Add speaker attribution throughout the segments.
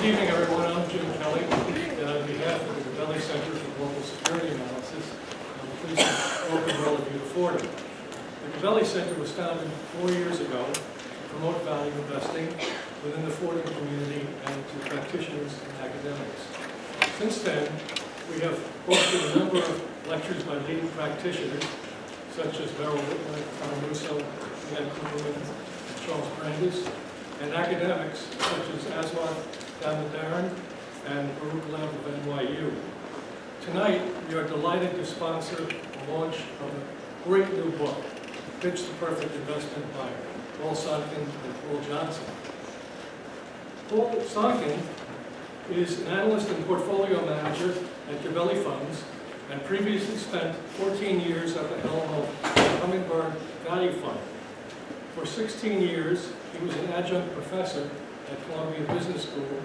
Speaker 1: evening, everyone. I'm Jim Kelly, and on behalf of the Gabelli Center for Global Security Analysis, I'm pleased to welcome all of you to Fordham. The Gabelli Center was founded 4 years ago to promote value investing within the Fordham community and to practitioners and academics. Since then, we have hosted a number of lectures by leading practitioners, such as Merrill Whitmer, Tom Russo, Ian Kluberman, and Charles Brandis, and academics such as Aswath Damodaran and Baruch Lev of NYU. Tonight, we are delighted to sponsor the launch of a great new book, Pitch the Perfect Investment by Paul Sonkin and Paul Johnson. Paul Sonkin is an analyst and portfolio manager at Gabelli Funds and previously spent 14 years at the helm of the Hummingbird Value Fund. For 16 years, he was an adjunct professor at Columbia Business School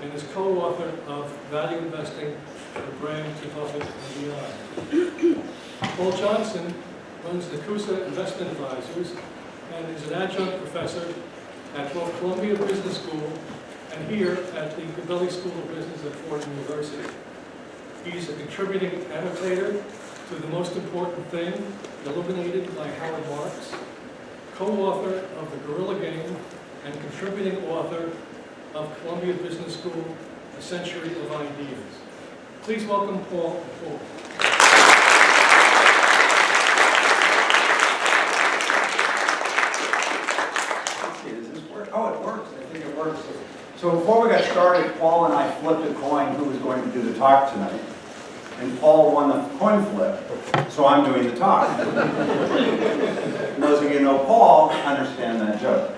Speaker 1: and is co-author of Value Investing from Graham to Buffett and Beyond. Paul Johnson runs the CUSA Investment Advisors and is an adjunct professor at both Columbia Business School and here at the Gabelli School of Business at Fordham University. He's a contributing annotator to The Most Important Thing, illuminated by Howard Marks, co-author of The Guerrilla Game, and contributing author of Columbia Business School, A Century of Ideas. Please welcome Paul.
Speaker 2: Does this work? Oh, it works. I think it works. So before we got started, Paul and I flipped a coin who was going to do the talk tonight. And Paul won the coin flip, so I'm doing the talk. Those of you who know Paul understand that joke.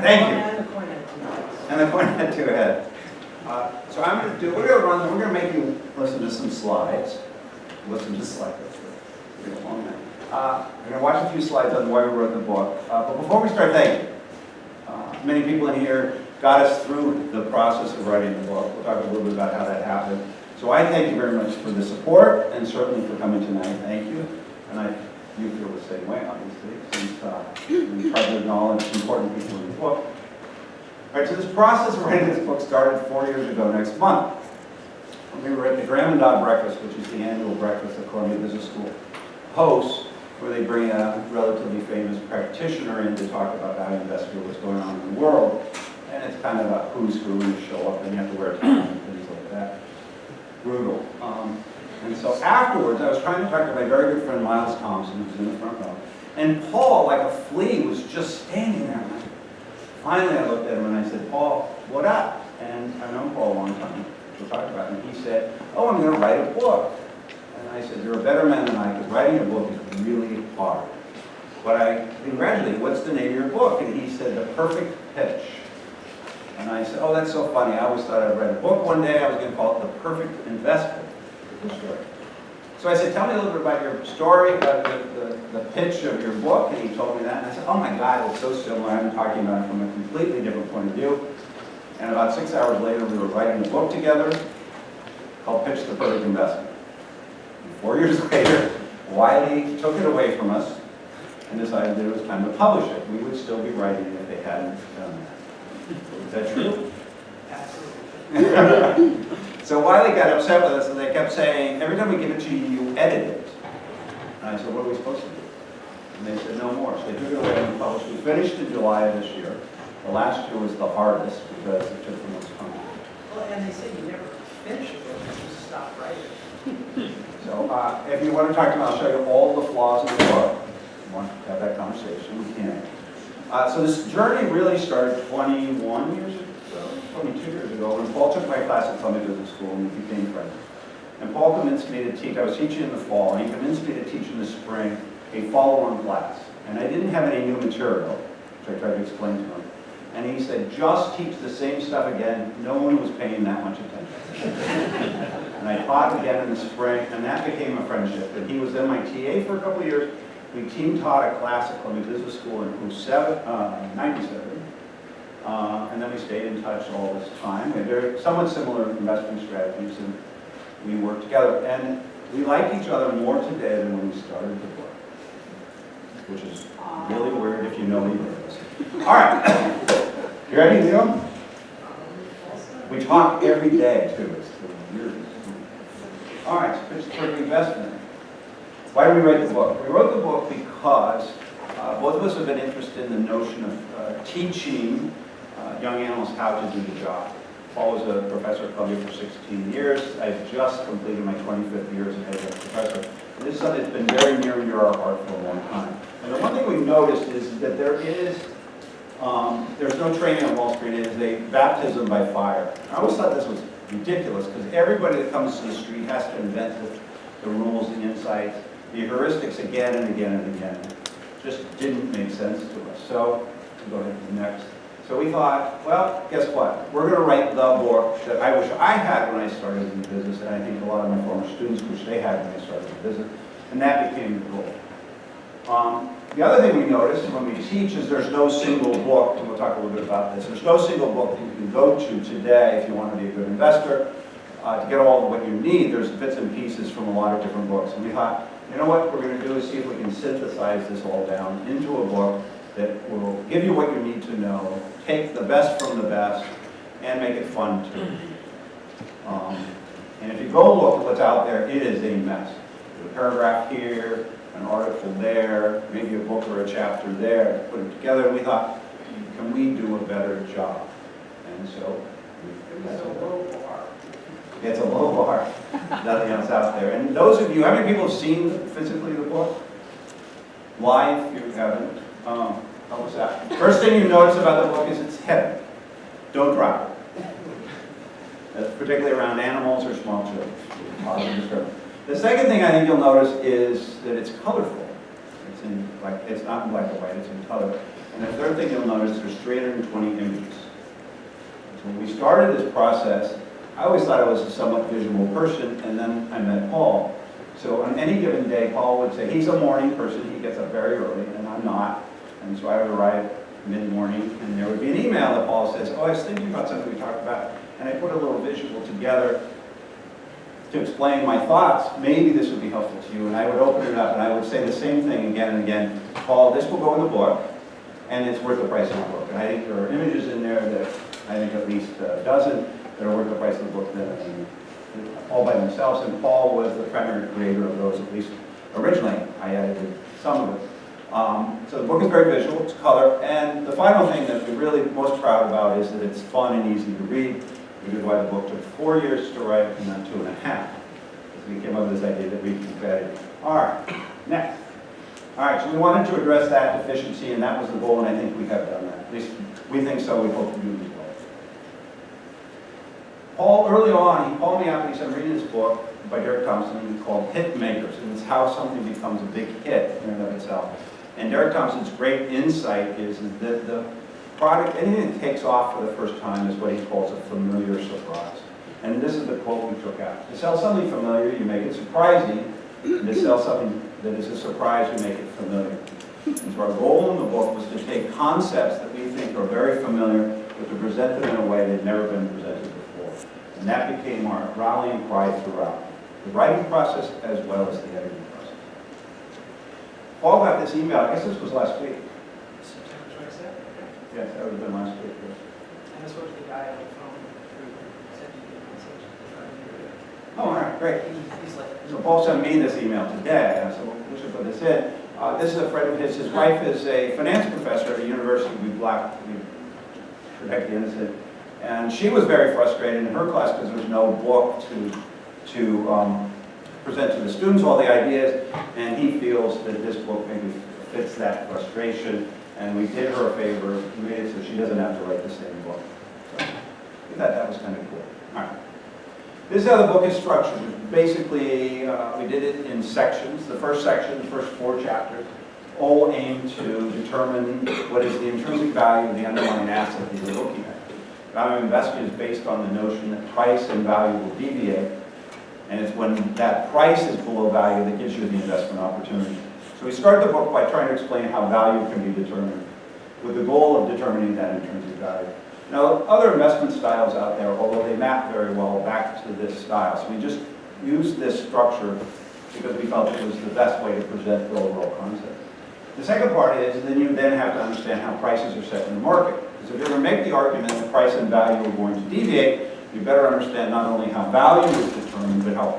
Speaker 2: Thank you.
Speaker 3: And the coin had two heads.
Speaker 2: And the coin had two heads. So I'm going to do, we're going to make you listen to some slides. Listen to slides. We're going to watch a few slides on why we wrote the book. But before we start, thank you. Many people in here got us through the process of writing the book. We'll talk a little bit about how that happened. So I thank you very much for the support and certainly for coming tonight. Thank you. And you feel the same way, obviously, since we try to acknowledge important people in the book. All right, so this process of writing this book started 4 years ago next month. We were at the Graham and Dodd Breakfast, which is the annual breakfast that Columbia Business School hosts, where they bring a relatively famous practitioner in to talk about value investing, what's going on in the world. And it's kind of a who's who, you show up and you have to wear a tie and things like that. Brutal. And so afterwards, I was trying to talk to my very good friend Miles Thompson, who's in the front row. And Paul, like a flea, was just standing there. And finally, I looked at him and I said, Paul, what up? And I've known Paul a long time. We'll talk about it. And he said, oh, I'm going to write a book. And I said, you're a better man than I, because writing a book is really hard. But I congratulated you. What's the name of your book? And he said, The Perfect Pitch. And I said, oh, that's so funny. I always thought I'd write a book one day. I was going to call it The Perfect Investment. So I said, tell me a little bit about your story, about the pitch of your book. And he told me that. And I said, oh my God, it's so similar. I've been talking about it from a completely different point of view. And about 6 hours later, we were writing a book together called Pitch the Perfect Investment. And 4 years later, Wiley took it away from us and decided that it was time to publish it. We would still be writing it if they hadn't done that. Is that true?
Speaker 3: Absolutely.
Speaker 2: So Wiley got upset with us and they kept saying, every time we give it to you, you edit it. And I said, what are we supposed to do? And they said, no more. So they took it away and published. We finished in July of this year. The last year was the hardest because it took the most time.
Speaker 3: Well, and they say you never finish a book, you just stop writing.
Speaker 2: So if you want to talk to me, I'll show you all the flaws in the book. If you want to have that conversation, we can. So this journey really started 21 years ago, 22 years ago, when Paul took my class at Columbia Business School and we became friends. And Paul convinced me to teach, I was teaching in the fall, and he convinced me to teach in the spring a follow-on class. And I didn't have any new material, which I tried to explain to him. And he said, just teach the same stuff again. No one was paying that much attention. And I taught again in the spring, and that became a friendship. And he was then my TA for a couple of years. We team taught a class at Columbia Business School in 97. And then we stayed in touch all this time. We had very somewhat similar investing strategies, and we worked together. And we like each other more today than when we started the book, which is really weird if you know either of us. All right. You ready, Leo? We talk every day, too. It's weird. All right, so Pittsburgh investment. Why did we write the book? We wrote the book because both of us have been interested in the notion of teaching young analysts how to do the job. Paul was a professor at Columbia for 16 years. I've just completed my 25th year as an adjunct professor. And this is something that's been very near and dear to our heart for a long time. And the one thing we've noticed is that there's no training on Wall Street. It is a baptism by fire. I always thought this was ridiculous because everybody that comes to the street has to invent the rules, the insights, the heuristics again and again and again. It just didn't make sense to us. So, we'll go ahead to the next. So we thought, well, guess what? We're going to write the book that I wish I had when I started in the business, and I think a lot of my former students wish they had when they started in the business, and that became the goal. The other thing we noticed when we teach is there's no single book, and we'll talk a little bit about this, there's no single book that you can go to today if you want to be a good investor. To get all of what you need, there's bits and pieces from a lot of different books. And we thought, you know what we're going to do is see if we can synthesize this all down into a book that will give you what you need to know, take the best from the best, and make it fun too. And if you go look at what's out there, it is a mess. There's a paragraph here, an article there, maybe a book or a chapter there, put it together, and we thought, can we do a better job? And so,
Speaker 3: It's a low bar.
Speaker 2: it's a low bar, nothing else out there. And those of you, how many people have seen physically the book? Live, if you haven't. How was that? First thing you notice about the book is it's heavy. Don't drop it. That's particularly around animals or small children. The second thing I think you'll notice is that it's colorful. It's not in black and white, it's in color. And the third thing you'll notice, there's 320 images. So when we started this process, I always thought I was a somewhat visual person, and then I met Paul. So on any given day, Paul would say, he's a morning person, he gets up very early, and I'm not. And so I would arrive mid-morning, and there would be an email that Paul says, oh, I was thinking about something we talked about, and I put a little visual together to explain my thoughts. Maybe this would be helpful to you. And I would open it up, and I would say the same thing again and again. Paul, this will go in the book, and it's worth the price of the book. And I think there are images in there that I think at least a dozen that are worth the price of the book all by themselves. And Paul was the primary creator of those, at least originally. I edited some of it. So the book is very visual, it's color, and the final thing that we're really most proud about is that it's fun and easy to read, which is why the book took 4 years to write and not 2.5. Because we came up with this idea that we keep editing. All right, next. All right, so we wanted to address that deficiency, and that was the goal, and I think we have done that. At least we think so, we hope to do as well. Paul, early on, he called me up and he said, I'm reading this book by Derek Thompson called Hit Makers, and it's how something becomes a big hit in and of itself. And Derek Thompson's great insight is that the product, anything that takes off for the first time is what he calls a familiar surprise. And this is the quote we took out. To sell something familiar, you make it surprising. And to sell something that is a surprise, you make it familiar. And so our goal in the book was to take concepts that we think are very familiar, but to present them in a way they've never been presented before. And that became our rallying cry throughout the writing process as well as the editing process. Paul got this email, I guess this was last week.
Speaker 3: September 27th.
Speaker 2: Yes, that would have been last week. Yes.
Speaker 3: And this was the guy on the phone who said he did
Speaker 2: Oh, all right, great.
Speaker 3: He's like,
Speaker 2: So Paul sent me this email today, and I said, well, we should put this in. This is a friend of his wife is a finance professor at a university we protect the innocent. And she was very frustrated in her class because there was no book to present to the students all the ideas, and he feels that this book maybe fits that frustration, and we did her a favor, we made it so she doesn't have to write the same book. So we thought that was kind of cool. All right. This is how the book is structured. Basically, we did it in sections. The first section, the first 4 chapters, all aim to determine what is the intrinsic value of the underlying asset that you're looking at. Value of investing is based on the notion that price and value will deviate, and it's when that price is below value that gives you the investment opportunity. So we start the book by trying to explain how value can be determined, with the goal of determining that intrinsic value. Now, other investment styles out there, although they map very well back to this style, so we just used this structure because we felt it was the best way to present the overall concept. The second part is then you then have to understand how prices are set in the market. Because if you ever make the argument that price and value are going to deviate, you better understand not only how value is determined, but how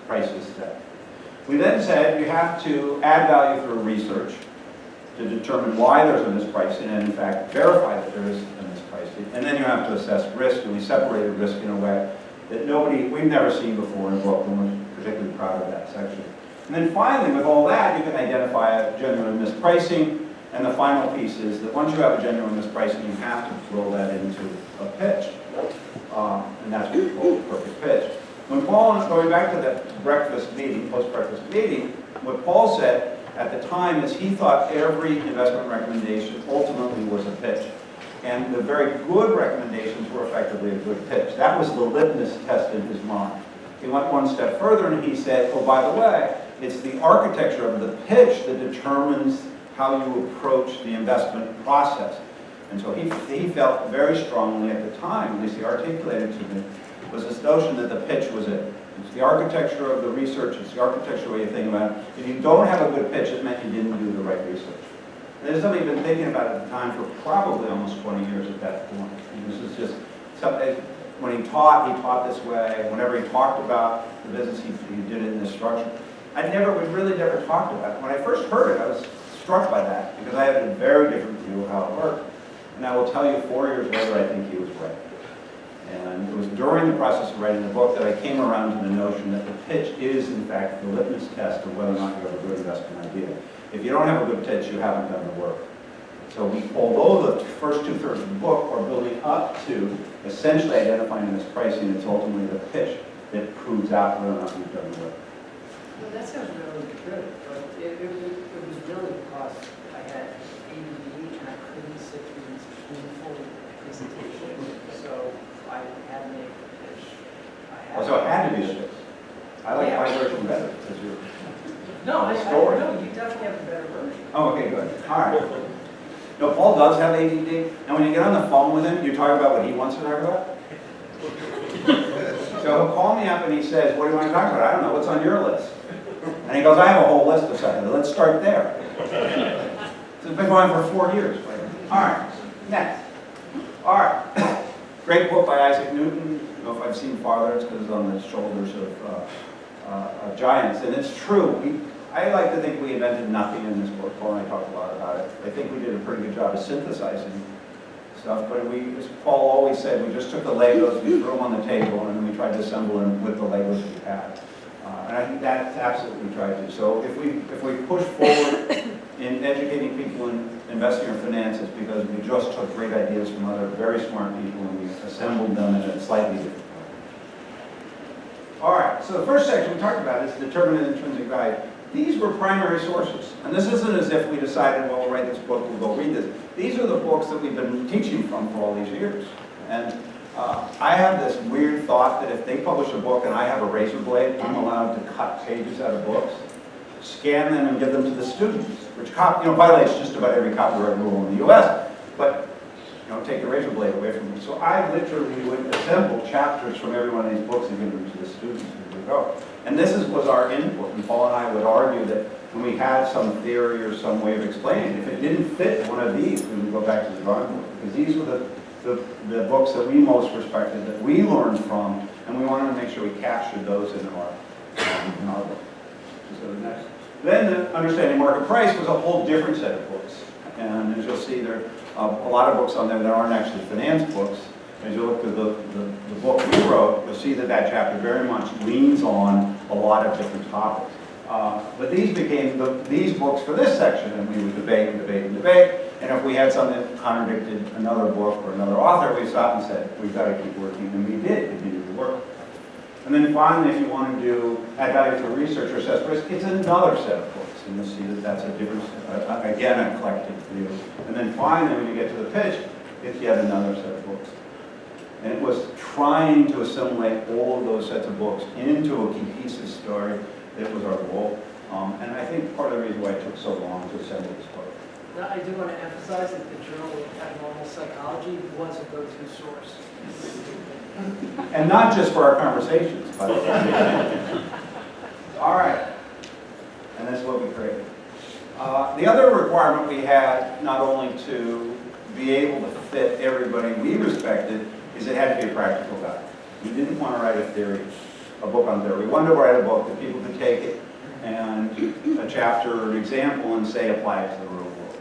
Speaker 2: price is set. We then said you have to add value through research to determine why there's a mispricing and in fact verify that there is a mispricing. And then you have to assess risk, and we separated risk in a way that we've never seen before in a book, and we're particularly proud of that section. And then finally, with all that, you can identify a genuine mispricing, and the final piece is that once you have a genuine mispricing, you have to roll that into a pitch. And that's what we call the perfect pitch. When Paul, going back to that breakfast meeting, post-breakfast meeting, what Paul said at the time is he thought every investment recommendation ultimately was a pitch. And the very good recommendations were effectively a good pitch. That was the litmus test in his mind. He went one step further and he said, oh, by the way, it's the architecture of the pitch that determines how you approach the investment process. And so he felt very strongly at the time, at least he articulated to me, was this notion that the pitch was it. It's the architecture of the research, it's the architecture way you think about it. If you don't have a good pitch, it meant you didn't do the right research. And this is something he'd been thinking about at the time for probably almost 20 years at that point. And this is just something, when he taught this way. Whenever he talked about the business, he did it in this structure. We really never talked about it. When I first heard it, I was struck by that because I had a very different view of how it worked. And I will tell you, 4 years later, I think he was right. And it was during the process of writing the book that I came around to the notion that the pitch is, in fact, the litmus test of whether or not you have a good investment idea. If you don't have a good pitch, you haven't done the work. So although the first two-thirds of the book are building up to essentially identifying this pricing, it's ultimately the pitch that proves out whether or not you've done the work.
Speaker 3: Well, that sounds really good, but it was really because I had ADD and I couldn't sit through these painful presentations. So I had to make a pitch.
Speaker 2: So it had to be a pitch. I like my version better because you're...
Speaker 3: No,
Speaker 2: story.
Speaker 3: no, you definitely have a better version.
Speaker 2: Oh, okay, good. All right. No, Paul does have ADD, and when you get on the phone with him, you talk about what he wants to talk about. So he'll call me up and he says, what do you want to talk about? I don't know, what's on your list? And he goes, I have a whole list of stuff. Let's start there. So it's been going for 4 years. All right, next. All right. Great book by Isaac Newton. I don't know if I've seen farther, it's because it's on the shoulders of giants. And it's true. I like to think we invented nothing in this book. Paul and I talked a lot about it. I think we did a pretty good job of synthesizing stuff, but as Paul always said, we just took the Legos, we threw them on the table, and then we tried to assemble them with the Legos we had. And I think that's absolutely what we tried to do. So if we push forward in educating people in investing or finance, it's because we just took great ideas from other very smart people and we assembled them in a slightly different way. All right, so the first section we talked about is determinant intrinsic value. These were primary sources. And this isn't as if we decided, well, we'll write this book, we'll go read this. These are the books that we've been teaching from for all these years. And I have this weird thought that if they publish a book and I have a razor blade, I'm allowed to cut pages out of books, scan them and give them to the students, which violates just about every copyright rule in the US, but take the razor blade away from them. So I literally would assemble chapters from every one of these books and give them to the students as we go. And this was our input, and Paul and I would argue that when we had some theory or some way of explaining it, if it didn't fit one of these, we would go back to the drawing board, because these were the books that we most respected, that we learned from, and we wanted to make sure we captured those in our book. So the next. Then the Understanding Market Price was a whole different set of books. And as you'll see, there are a lot of books on there that aren't actually finance books. As you look at the book we wrote, you'll see that chapter very much leans on a lot of different topics. But these became these books for this section, and we would debate and debate and debate. And if we had something that contradicted another book or another author, we stopped and said, we've got to keep working, and we did continue to work. And then finally, if you want to do add value through research or assess risk, it's another set of books. And you'll see that that's a different, again, an eclectic view. And then finally, when you get to the pitch, it's yet another set of books. And it was trying to assimilate all of those sets of books into a cohesive story that was our goal. And I think part of the reason why it took so long to assemble this book.
Speaker 3: Now, I do want to emphasize that the Journal of Abnormal Psychology was a go-to source.
Speaker 2: And not just for our conversations, by the way. All right. And that's what we created. The other requirement we had, not only to be able to fit everybody we respected, is it had to be a practical guide. We didn't want to write a book on theory. We wanted to write a book that people could take it and a chapter or an example and say apply it to the real world.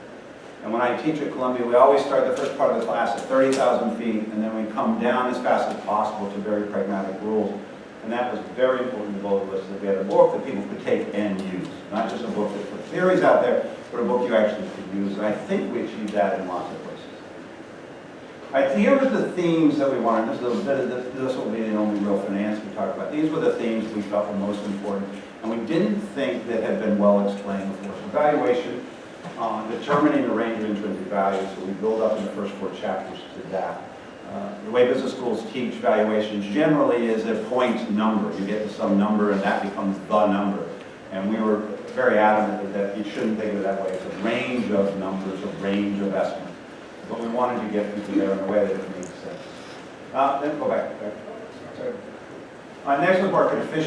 Speaker 2: And when I teach at Columbia, we always start the first part of the class at 30,000 feet, and then we come down as fast as possible to very pragmatic rules. And that was very important to both of us, that we had a book that people could take and use. Not just a book that put theories out there, but a book you actually could use. And I think we achieved that in lots of places. All right, here are the themes that we wanted. This will be the only real finance we talk about. These were the themes we felt were most important, and we didn't think that had been well explained before. So evaluation, determining the range of intrinsic value, so we build up in the first 4 chapters to that. The way business schools teach valuations generally is a point number. You get to some number and that becomes the number. And we were very adamant that you shouldn't think of it that way. It's a range of numbers, a range of estimates. But we wanted to get people there in a way that it made sense. Then go back. Sorry. Next was market efficiency.